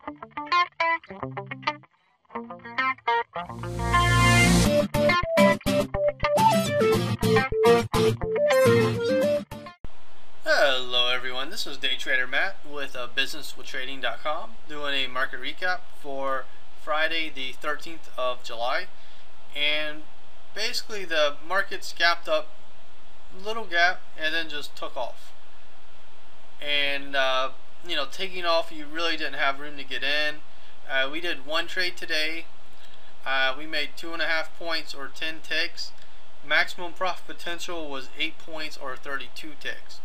Hello everyone, this is Day Trader Matt with businesswithtrading.com doing a market recap for Friday the 13th of July. And basically the markets gapped up, little gap, and then just took off. And taking off, you really didn't have room to get in. We did one trade today. We made 2.5 points or 10 ticks. Maximum profit potential was 8 points or 32 ticks.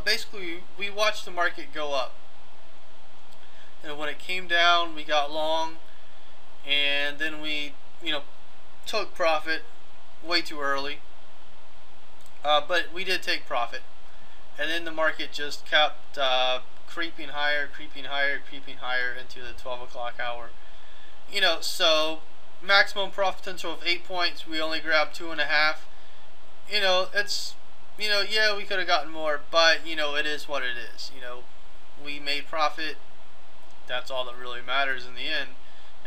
Basically, we watched the market go up, and when it came down, we got long, and then we, took profit way too early. But we did take profit, and then the market just kept creeping higher into the 12 o'clock hour. So maximum profit potential of 8 points. We only grabbed 2.5. It's yeah, we could have gotten more, but it is what it is. We made profit. That's all that really matters in the end,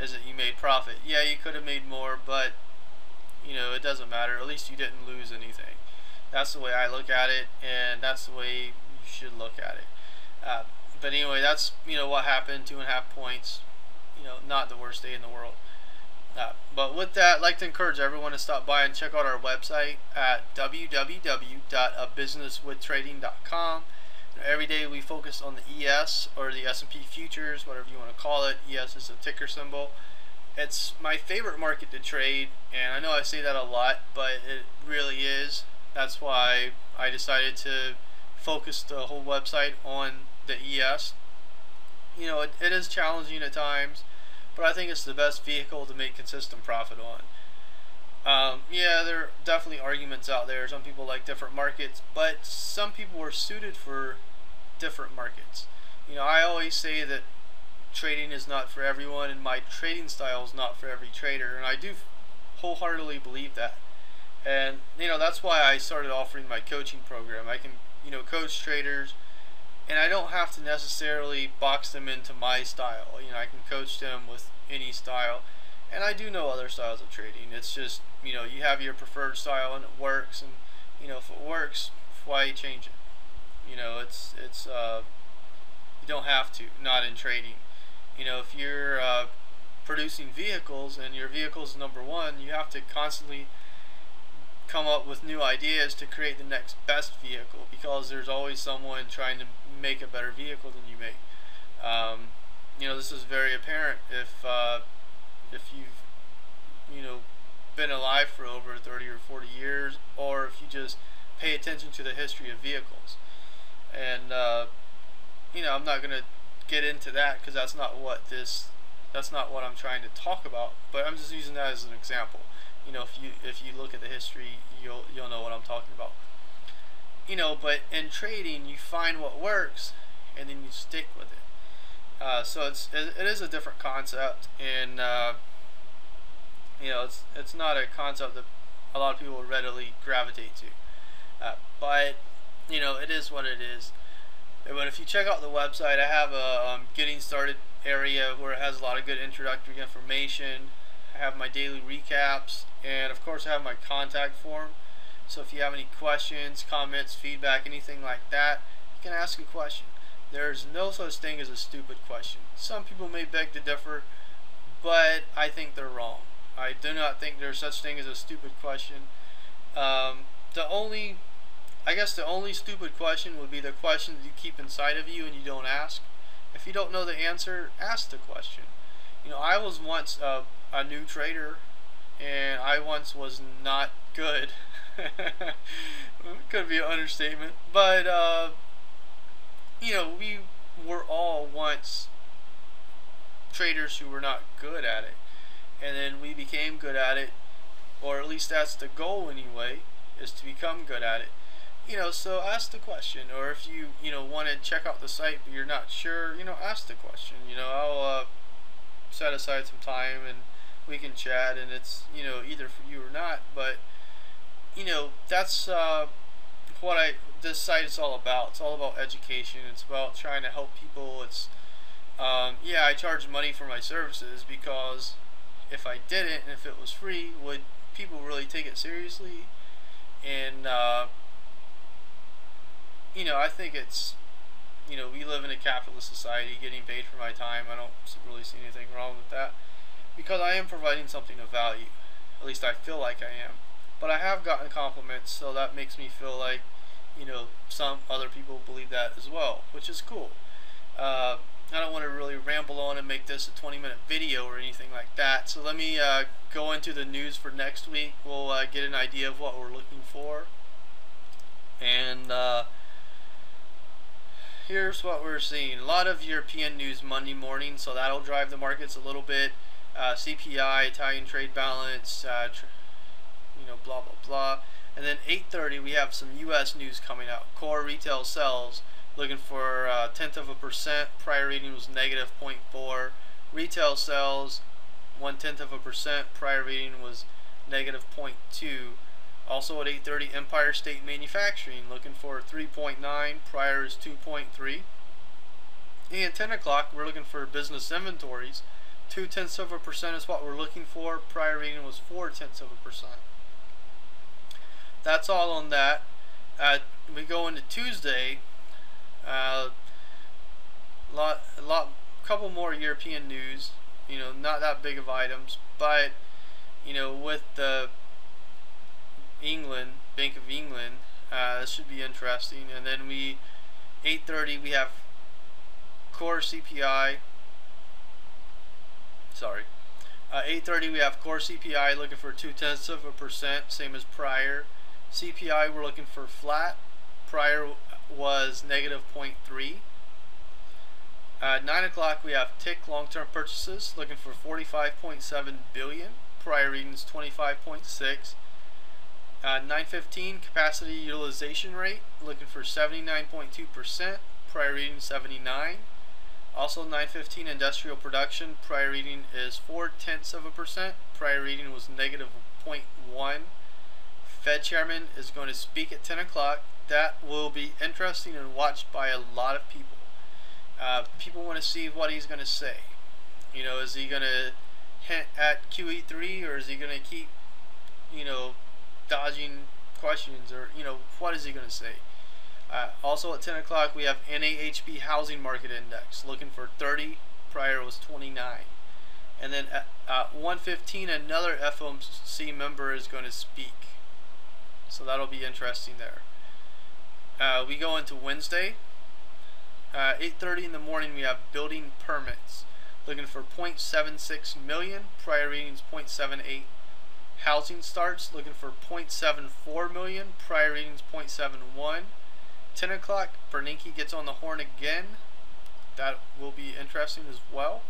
is that you made profit. Yeah, you could have made more, but it doesn't matter. At least you didn't lose anything. That's the way I look at it, and that's the way you should look at it. But anyway, that's what happened. 2.5 points. Not the worst day in the world. But with that, I'd like to encourage everyone to stop by and check out our website at www.businesswithtrading.com. Every day we focus on the ES, or the S&P Futures, whatever you want to call it. ES is a ticker symbol. It's my favorite market to trade, and I know I say that a lot, but it really is. That's why I decided to focus the whole website on the ES. It is challenging at times, but I think it's the best vehicle to make consistent profit on. Yeah, there are definitely arguments out there. Some people like different markets, but some people are suited for different markets. I always say that trading is not for everyone, and my trading style is not for every trader, and I do wholeheartedly believe that. And that's why I started offering my coaching program. I can coach traders, and I don't have to necessarily box them into my style. I can coach them with any style, and I do know other styles of trading. It's just you have your preferred style and it works, and if it works, why change it? It's you don't have to. Not in trading. If you're producing vehicles and your vehicle is number one, you have to constantly come up with new ideas to create the next best vehicle, because there's always someone trying to make a better vehicle than you make. This is very apparent if you've been alive for over 30 or 40 years, or if you just pay attention to the history of vehicles. And I'm not gonna get into that, because that's not what I'm trying to talk about, but I'm just using that as an example. If you look at the history, you'll know what I'm talking about. But in trading, you find what works, and then you stick with it. So it is a different concept, and it's not a concept that a lot of people would readily gravitate to. But it is what it is. But if you check out the website, I have a getting started area where it has a lot of good introductory information. I have my daily recaps, and of course I have my contact form. So if you have any questions, comments, feedback, anything like that, you can ask a question. There's no such thing as a stupid question. Some people may beg to differ, but I think they're wrong. I do not think there's such thing as a stupid question. I guess the only stupid question would be the question that you keep inside of you and you don't ask. If you don't know the answer, ask the question. I was once a new trader, and I once was not good. Could be an understatement, but we were all once traders who were not good at it, and then we became good at it, or at least that's the goal anyway, is to become good at it. So ask the question, or if you want to check out the site but you're not sure, ask the question. I'll set aside some time and we can chat, and it's either for you or not, but that's what this site is all about. It's all about education. It's about trying to help people. It's yeah, I charge money for my services, because if I didn't, and if it was free, would people really take it seriously? And you know, I think it's, you know, we live in a capitalist society. Getting paid for my time, I don't really see anything wrong with that, because I am providing something of value. At least I feel like I am. But I have gotten compliments, so that makes me feel like, you know, some other people believe that as well, which is cool. I don't want to really ramble on and make this a 20-minute video or anything like that. So let me go into the news for next week. We'll get an idea of what we're looking for. And here's what we're seeing. A lot of European news Monday morning, so that'll drive the markets a little bit. CPI, Italian trade balance, you know, blah, blah, blah. And then 8:30, we have some U.S. news coming out. Core retail sales, looking for 0.1%. Prior reading was -0.4. Retail sales, 0.1%. Prior reading was -0.2. Also at 8:30, Empire State Manufacturing, looking for 3.9. Prior is 2.3. And 10 o'clock, we're looking for business inventories. 0.2% is what we're looking for. Prior reading was 0.4%. That's all on that. We go into Tuesday. Couple more European news. You know, not that big of items, but you know, with the Bank of England, this should be interesting. And then 8:30, we have core CPI. 8:30, we have core CPI looking for 0.2%, same as prior. CPI, we're looking for flat. Prior was -0.3. 9 o'clock, we have TIC long-term purchases looking for 45.7 billion. Prior readings 25.6. 9:15, capacity utilization rate looking for 79.2%. Prior reading 79. Also 9:15, industrial production. Prior reading is 0.4%. Prior reading was -0.1. Fed chairman is going to speak at 10 o'clock. That will be interesting and watched by a lot of people. People want to see what he's going to say. You know, is he going to hint at QE3, or is he going to keep, you know, dodging questions, or, you know, what is he going to say? Also at 10 o'clock, we have NAHB Housing Market Index looking for 30. Prior was 29. And then at 1:15, another FOMC member is going to speak. So that'll be interesting there. We go into Wednesday. 8:30 in the morning, we have building permits looking for 0.76 million. Prior readings 0.78. Housing starts looking for 0.74 million. Prior readings 0.71. 10 o'clock, Bernanke gets on the horn again. That will be interesting as well.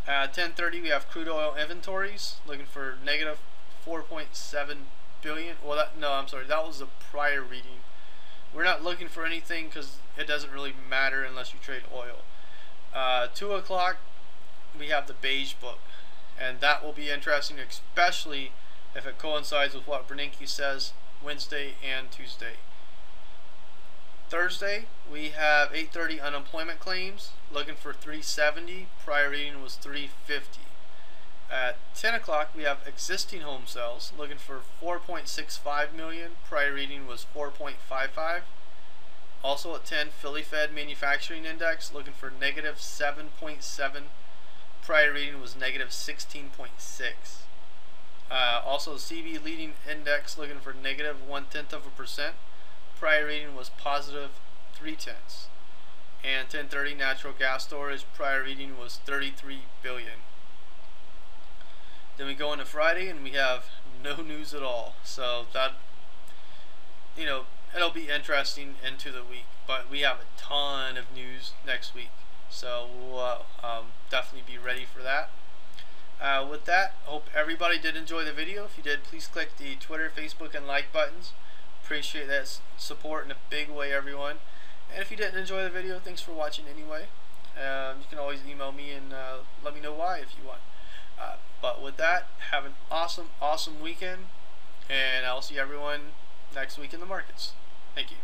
10:30, we have crude oil inventories looking for -4.7 billion. Well, that was the prior reading. We're not looking for anything because it doesn't really matter unless you trade oil. 2 o'clock, we have the beige book, and that will be interesting, especially if it coincides with what Bernanke says Wednesday and Tuesday. Thursday, we have 8:30 unemployment claims looking for 370. Prior reading was 350. At 10 o'clock, we have existing home sales looking for 4.65 million. Prior reading was 4.55. Also at 10, Philly Fed Manufacturing Index looking for -7.7. Prior reading was -16.6. Also, CB Leading Index looking for -0.1%. Prior reading was +0.3. And 10:30, natural gas storage. Prior reading was 33 billion. Then we go into Friday and we have no news at all. So that, you know, it'll be interesting into the week. But we have a ton of news next week. So we'll definitely be ready for that. With that, I hope everybody did enjoy the video. If you did, please click the Twitter, Facebook, and like buttons. Appreciate that support in a big way, everyone. And if you didn't enjoy the video, thanks for watching anyway. You can always email me and let me know why if you want. But with that, have an awesome weekend, and I'll see everyone next week in the markets. Thank you.